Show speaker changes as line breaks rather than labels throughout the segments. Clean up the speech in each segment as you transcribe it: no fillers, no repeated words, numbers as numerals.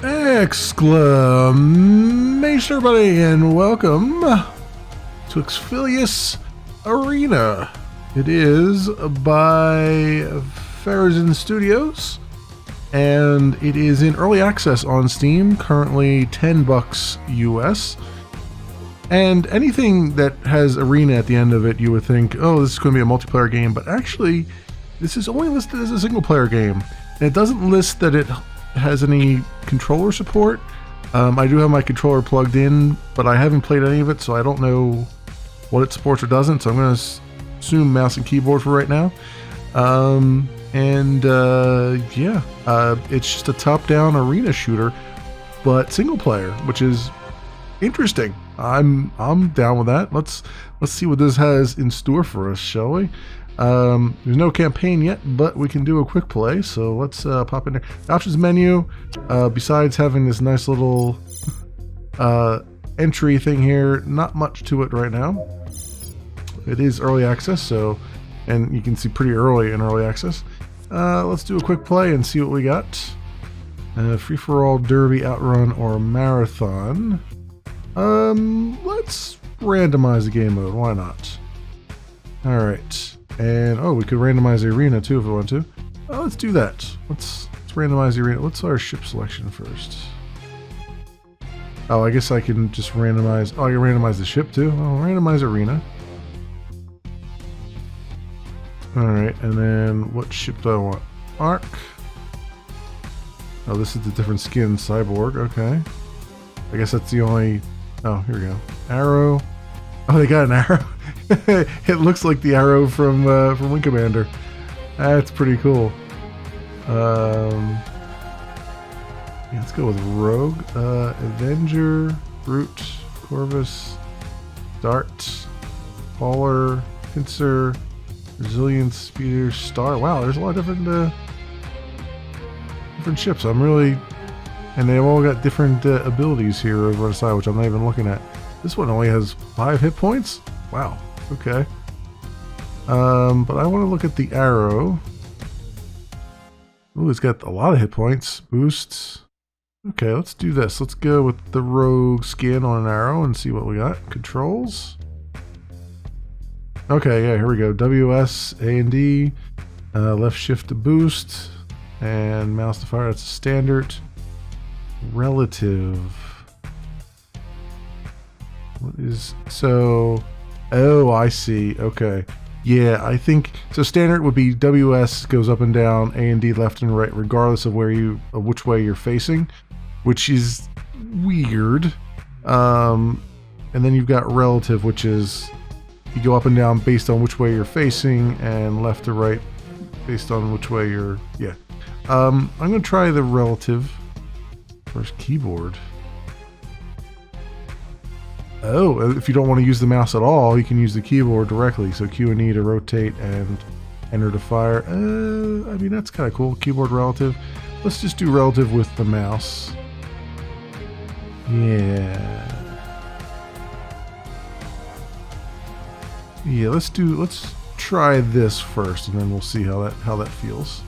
Exclamation, everybody, and welcome to Exphelius Arena. It is by Farazin Studios, and it is in early access on Steam, currently $10 US. And anything that has Arena at the end of it, you would think, oh, this is going to be a multiplayer game, but actually, this is only listed as a single-player game. And it doesn't list that it has any controller support. I do have my controller plugged in, but I haven't played any of it, so I don't know what it supports or doesn't, so I'm going to assume mouse and keyboard for right now. It's just a top-down arena shooter, but single-player, which is interesting. I'm down with that. Let's see what this has in store for us, shall we? There's no campaign yet, but we can do a quick play, so let's pop in there. The options menu, besides having this nice little entry thing here, not much to it right now. It is early access, so, and you can see pretty early in early access. Let's do a quick play and see what we got. Free-for-all, derby, outrun, or marathon. Let's randomize the game mode, why not? Alright. And, oh, we could randomize the arena too if we want to. Let's do that. Let's randomize the arena. What's our ship selection first? Oh, I guess I can just randomize. Oh, I can randomize the ship too. Oh, randomize arena. Alright, and then what ship do I want? Arc. Oh, this is the different skin. Cyborg, okay. I guess that's the only... Oh, here we go. Arrow. Oh, they got an arrow. It looks like the arrow from Wing Commander. That's pretty cool. Yeah, let's go with Rogue, Avenger, Brute, Corvus, Dart, Hauler, Pincer, Resilience, Speeder, Star. Wow, there's a lot of different ships. I'm really, and they've all got different abilities here over on the side, which I'm not even looking at. This one only has 5 hit points. Wow. Okay. But I want to look at the arrow. Ooh, it's got a lot of hit points. Boosts. Okay, let's do this. Let's go with the rogue skin on an arrow and see what we got. Controls. Okay, yeah, here we go. WS, A and D. Left shift to boost. And mouse to fire. That's a standard. Relative. What is... So... Oh, I see. Okay. Yeah, I think... So standard would be WS goes up and down, A and D left and right, regardless of which way you're facing, which is weird. And then you've got relative, which is you go up and down based on which way you're facing, and left to right based on which way you're... Yeah. I'm going to try the relative. First, keyboard. Oh, if you don't want to use the mouse at all, you can use the keyboard directly. So Q and E to rotate and enter to fire. I mean, that's kind of cool. Keyboard relative. Let's just do relative with the mouse. Yeah. Yeah, let's try this first, and then we'll see how that feels.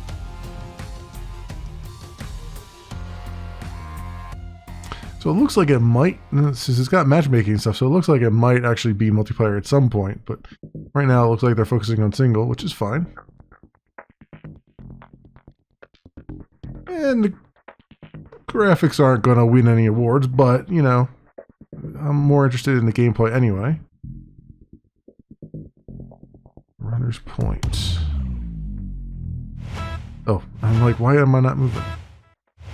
So it looks like it might, since it's got matchmaking and stuff, so it looks like it might actually be multiplayer at some point, but right now it looks like they're focusing on single, which is fine. And the graphics aren't going to win any awards, but, you know, I'm more interested in the gameplay anyway. Runner's point. Oh, I'm like, why am I not moving?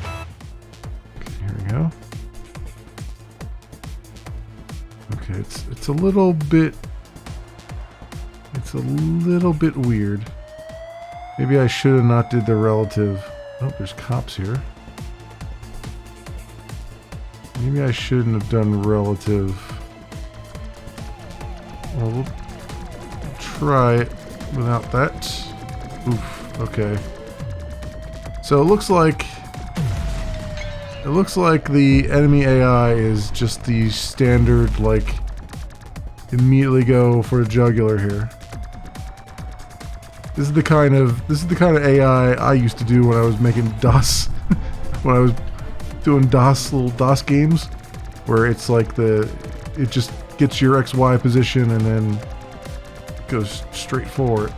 Okay, here we go. Okay, it's a little bit weird. Maybe I should have not did the relative. Oh, there's cops here. Maybe I shouldn't have done relative. Well, we'll try it without that. Oof, okay. So it looks like the enemy AI is just the standard, like, immediately go for a jugular here. This is the kind of AI I used to do when I was making DOS, when I was doing little DOS games where it's like it just gets your XY position and then goes straight for it.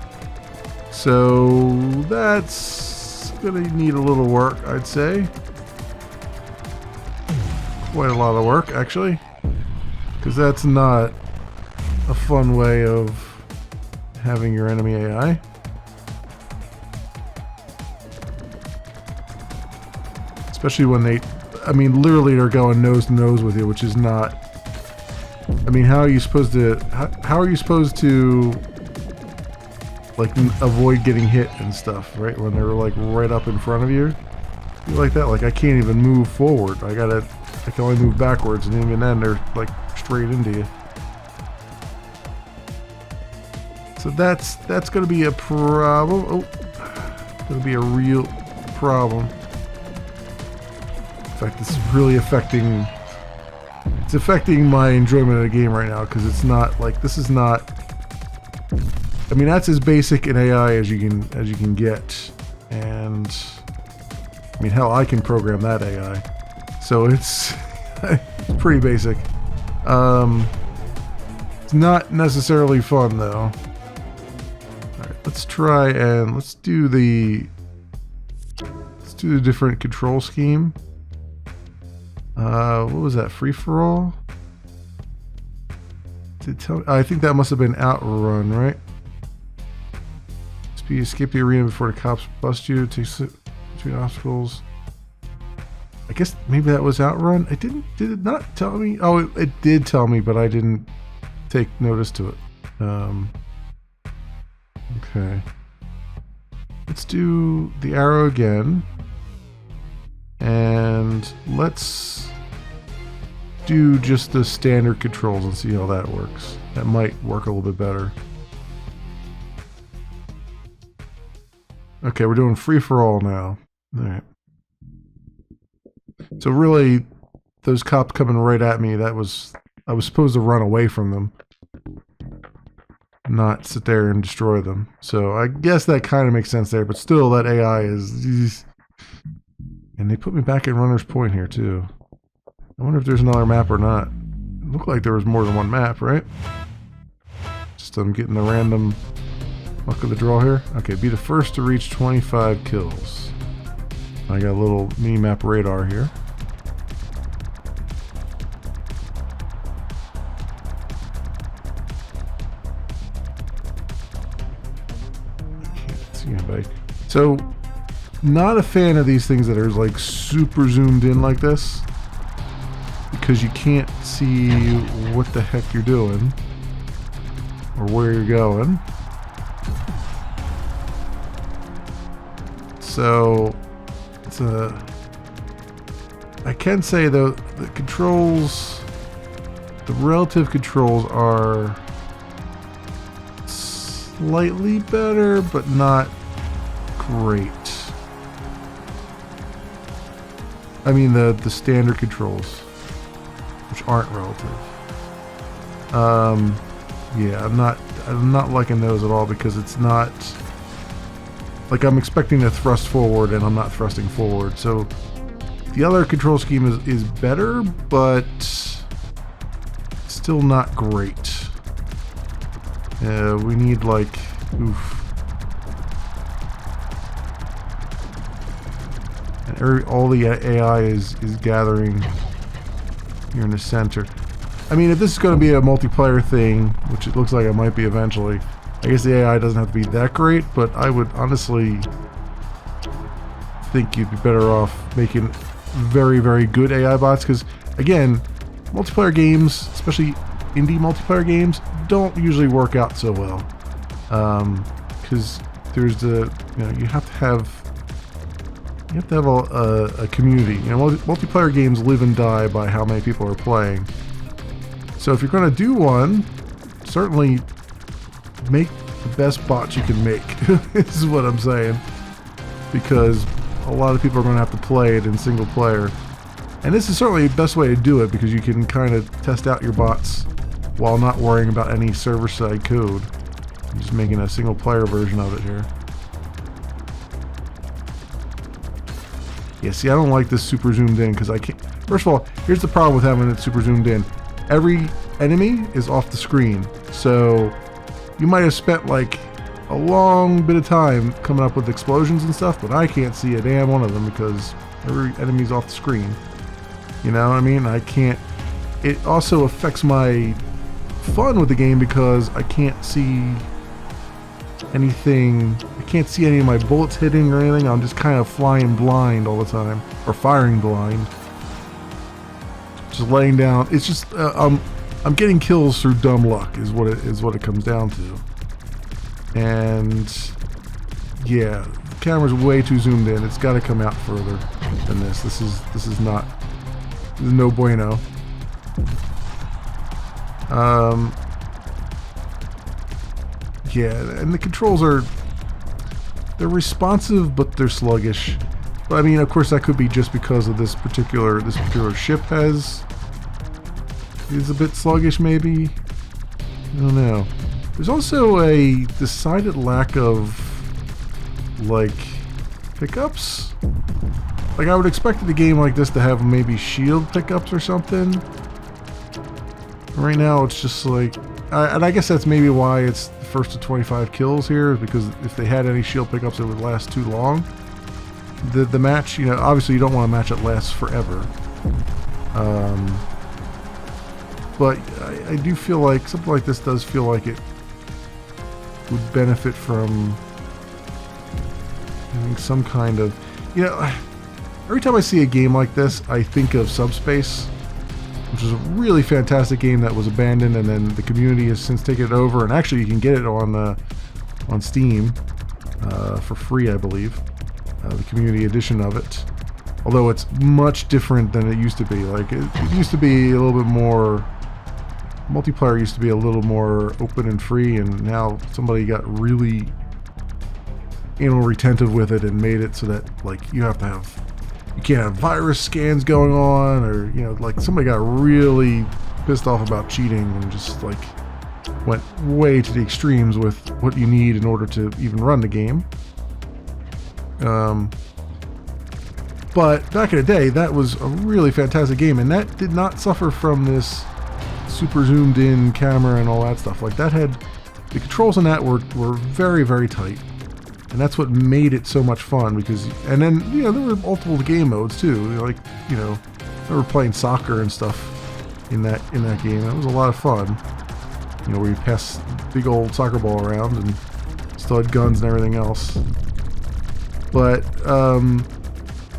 So that's gonna need a little work, I'd say. Quite a lot of work, actually, because that's not a fun way of having your enemy AI. Especially when literally they're going nose to nose with you, which is not, how are you supposed to, how are you supposed to, like, avoid getting hit and stuff, right? When they're, like, right up in front of you. Like that, like, I can't even move forward. I can only move backwards, and even then they're, like, straight into you. So that's going to be a problem. Oh, going to be a real problem. In fact, it's really affecting my enjoyment of the game right now, because it's not like, this is not, that's as basic an AI as you can get, and hell, I can program that AI, so it's it's pretty basic. It's not necessarily fun though. All right, let's try and let's do the different control scheme. What was that? Free for all? I think that must have been outrun, right? Escape the arena before the cops bust you. Take between obstacles. I guess maybe that was outrun. Did it not tell me? Oh, it did tell me, but I didn't take notice to it. Okay. Let's do the arrow again. And let's do just the standard controls and see how that works. That might work a little bit better. Okay, we're doing free for all now. All right. So really, those cops coming right at me, I was supposed to run away from them, not sit there and destroy them. So I guess that kind of makes sense there, but still, that AI is... And they put me back at Runner's Point here, too. I wonder if there's another map or not. It looked like there was more than one map, right? Just I'm getting the random luck of the draw here. Okay, be the first to reach 25 kills. I got a little mini-map radar here. I can't see anybody. So... not a fan of these things that are like super zoomed in like this, because you can't see what the heck you're doing or where you're going. So it's I can say though, the controls, the relative controls are slightly better, but not great. The standard controls, which aren't relative. Yeah, I'm not liking those at all, because it's not like I'm expecting to thrust forward and I'm not thrusting forward. So the other control scheme is better, but still not great. We need like, oof. All the AI is gathering here in the center. If this is going to be a multiplayer thing, which it looks like it might be eventually, I guess the AI doesn't have to be that great, but I would honestly think you'd be better off making very, very good AI bots, because, again, multiplayer games, especially indie multiplayer games, don't usually work out so well. Because there's you have to have a community. Multiplayer games live and die by how many people are playing. So if you're going to do one, certainly make the best bots you can make. This is what I'm saying. Because a lot of people are going to have to play it in single player. And this is certainly the best way to do it, because you can kind of test out your bots while not worrying about any server-side code. I'm just making a single player version of it here. Yeah, see, I don't like this super zoomed in because I can't. First of all, here's the problem with having it super zoomed in. Every enemy is off the screen, so you might have spent like a long bit of time coming up with explosions and stuff, but I can't see a damn one of them because every enemy's off the screen. You know what I mean? I can't. It also affects my fun with the game because I can't see anything. I can't see any of my bullets hitting or anything. I'm just kind of flying blind all the time, or firing blind. Just laying down. It's just I'm getting kills through dumb luck is what it comes down to. And yeah, the camera's way too zoomed in. It's got to come out further than this. This is no bueno. Yeah, and the controls they're responsive, but they're sluggish. But I mean, of course, that could be just because of this particular ship is a bit sluggish, maybe. I don't know. There's also a decided lack of like pickups. Like I would expect a game like this to have maybe shield pickups or something. Right now, it's just like, and I guess that's maybe why it's the first to 25 kills here, is because if they had any shield pickups, it would last too long. The match, you know, obviously you don't want a match that lasts forever. But I do feel like something like this does feel like it would benefit from having some kind of, you know, every time I see a game like this, I think of Subspace, which is a really fantastic game that was abandoned, and then the community has since taken it over, and actually you can get it on Steam for free, I believe, the community edition of it. Although it's much different than it used to be. Like it used to be a little bit more, multiplayer used to be a little more open and free, and now somebody got really anal retentive with it and made it so that like you can't have virus scans going on, or you know, like somebody got really pissed off about cheating and just like went way to the extremes with what you need in order to even run the game. But back in the day, that was a really fantastic game, and that did not suffer from this super zoomed in camera and all that stuff. Like that had, the controls on that were very, very tight. And that's what made it so much fun, because, and then, you know, there were multiple game modes too. Like, you know, they were playing soccer and stuff in that game. That was a lot of fun. You know, where you pass big old soccer ball around and still had guns and everything else. But,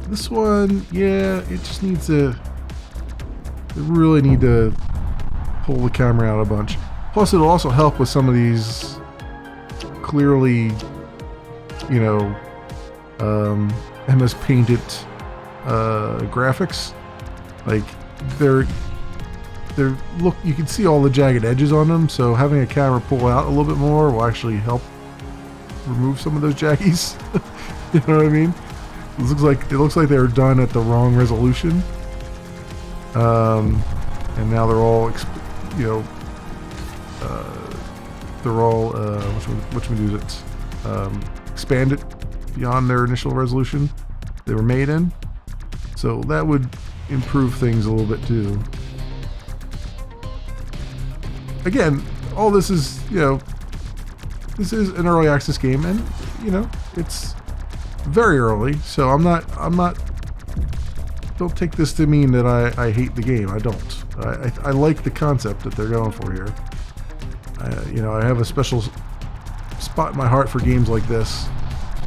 this one, yeah, it just needs to, they really need to pull the camera out a bunch. Plus, it'll also help with some of these clearly, you know, MS Painted graphics. Like they're look, you can see all the jagged edges on them, so having a camera pull out a little bit more will actually help remove some of those jaggies. You know what I mean? It looks like they were done at the wrong resolution. And now they're all, you know, they're all which one is it? Expanded beyond their initial resolution they were made in. So that would improve things a little bit too. Again, all this is, you know, this is an early access game, and you know, it's very early, so I'm not, don't take this to mean that I hate the game. I don't. I like the concept that they're going for here. You know, I have a special spot in my heart for games like this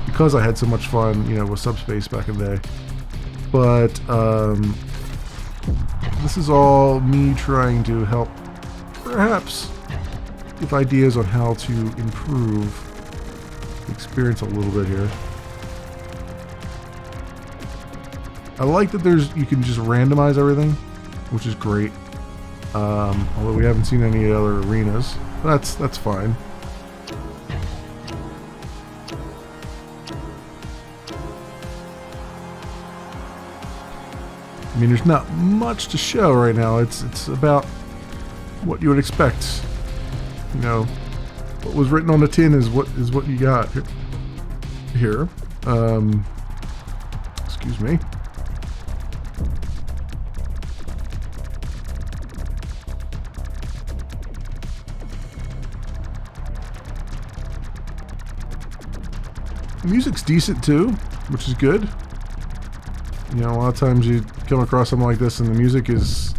because I had so much fun, you know, with Subspace back in the day. But this is all me trying to help, perhaps, give ideas on how to improve the experience a little bit here. I like that you can just randomize everything, which is great. Although we haven't seen any other arenas, but that's fine. I mean, there's not much to show right now. It's about what you would expect. You know, what was written on the tin is what you got here. Excuse me. The music's decent too, which is good. You know, a lot of times you come across something like this and the music is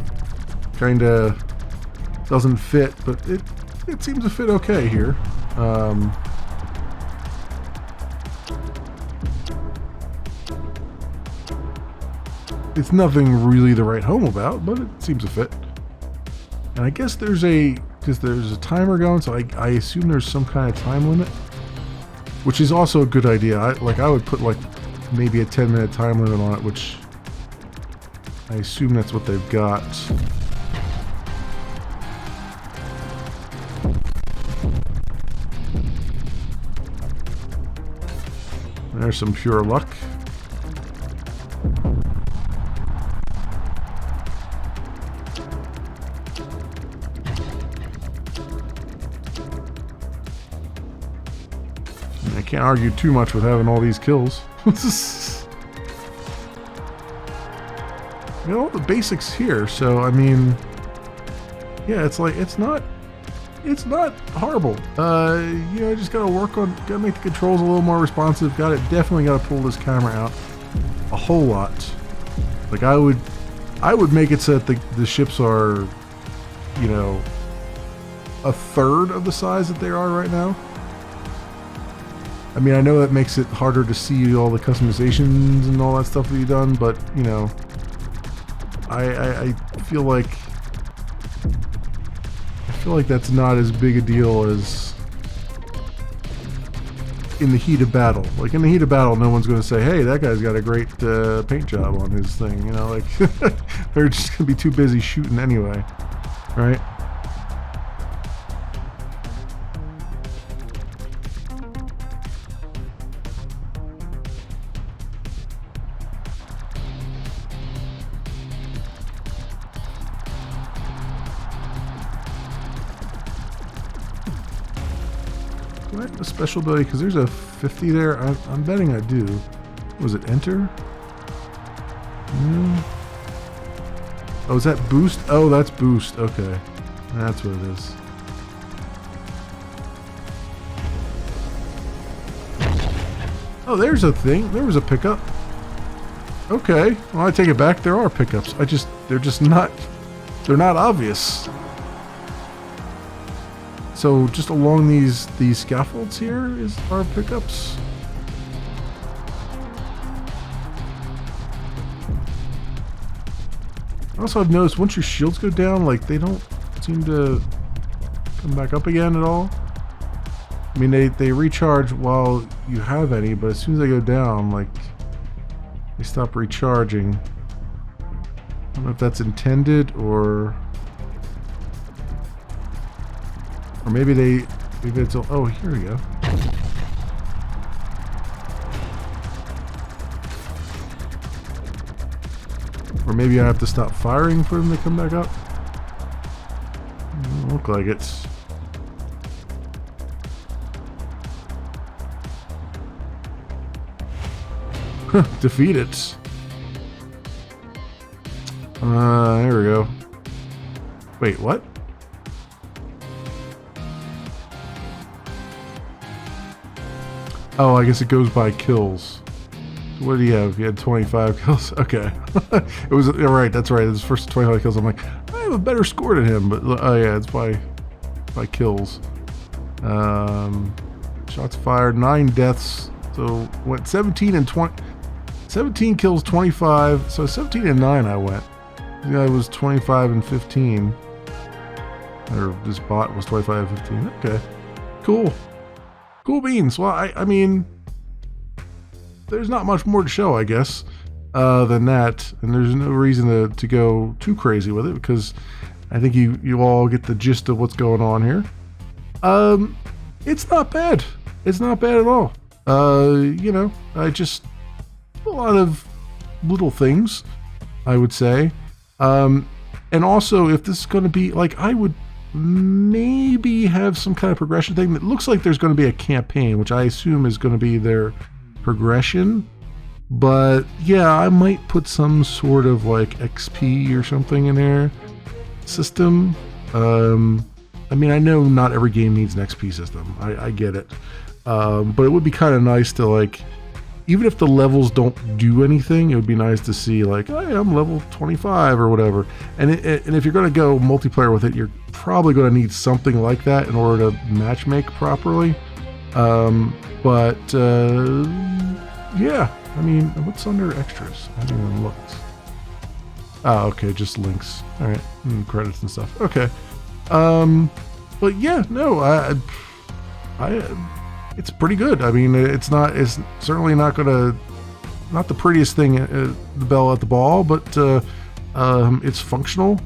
kind of doesn't fit, but it seems to fit okay here. It's nothing really to write home about, but it seems to fit. And I guess there's a timer going, so I assume there's some kind of time limit, which is also a good idea. I would put like maybe a 10-minute time limit on it, which I assume that's what they've got. There's some pure luck. I can't argue too much with having all these kills. You know, all the basics here, so I mean, yeah, it's like it's not horrible. You know, just gotta make the controls a little more responsive. Definitely gotta pull this camera out a whole lot. Like I would make it so that the ships are, you know, a third of the size that they are right now. I mean, I know that makes it harder to see all the customizations and all that stuff that you've done, but you know, I feel like that's not as big a deal as in the heat of battle. Like in the heat of battle, no one's going to say, "Hey, that guy's got a great paint job on his thing." You know, like they're just going to be too busy shooting anyway, right? Do I have a special ability? Because there's a 50 there. I'm betting I do. Was it enter? No. Oh, is that boost? Oh, that's boost. Okay. That's what it is. Oh, there's a thing. There was a pickup. Okay. Well, I take it back. There are pickups. They're not obvious. So just along these scaffolds here are pickups. Also, I've noticed once your shields go down, like they don't seem to come back up again at all. I mean, they recharge while you have any, but as soon as they go down, like they stop recharging. I don't know if that's intended or maybe it's, oh, here we go. Or maybe I have to stop firing for them to come back up. Doesn't look like it. Defeat it. There we go. Wait, what? Oh, I guess it goes by kills. What did he have? He had 25 kills. Okay. It was, right, that's right. It was first 25 kills. I'm like, I have a better score than him, but oh yeah, it's by kills. Shots fired, 9 deaths. So went 17 and 20. 17 kills, 25. So 17 and 9 I went. The guy was 25 and 15. Or this bot was 25 and 15. Okay. Cool. Cool beans. Well, I mean, there's not much more to show, I guess, than that. And there's no reason to go too crazy with it because I think you all get the gist of what's going on here. It's not bad. It's not bad at all. You know, I just a lot of little things, I would say. And also, if this is going to be like, I would maybe have some kind of progression thing that looks like there's going to be a campaign, which I assume is going to be their progression. But yeah, I might put some sort of like XP or something in there system. I mean, I know not every game needs an XP system. I get it. But it would be kind of nice to, like, even if the levels don't do anything, it would be nice to see, like, hey, I'm level 25 or whatever. And if you're going to go multiplayer with it, you're probably going to need something like that in order to matchmake properly. Yeah, I mean, what's under extras? I haven't even looked. Oh, okay, just links. All right, credits and stuff. Okay. But yeah, no, it's pretty good. I mean, it's certainly not the prettiest thing, the bell at the ball, but it's functional.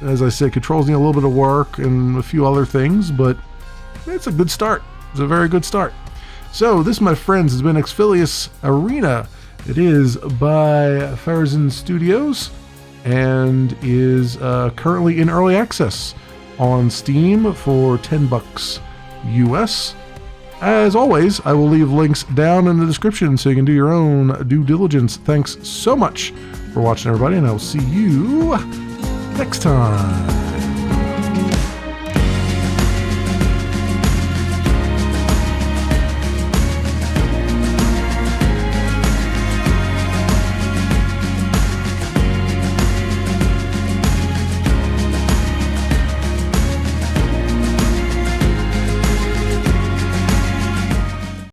As I said, controls need a little bit of work and a few other things, but it's a good start. It's a very good start. So this, my friends, has been Exphelius Arena. It is by Farazin Studios and is currently in early access on Steam for $10 US. As always, I will leave links down in the description so you can do your own due diligence. Thanks so much for watching, everybody, and I'll see you next time.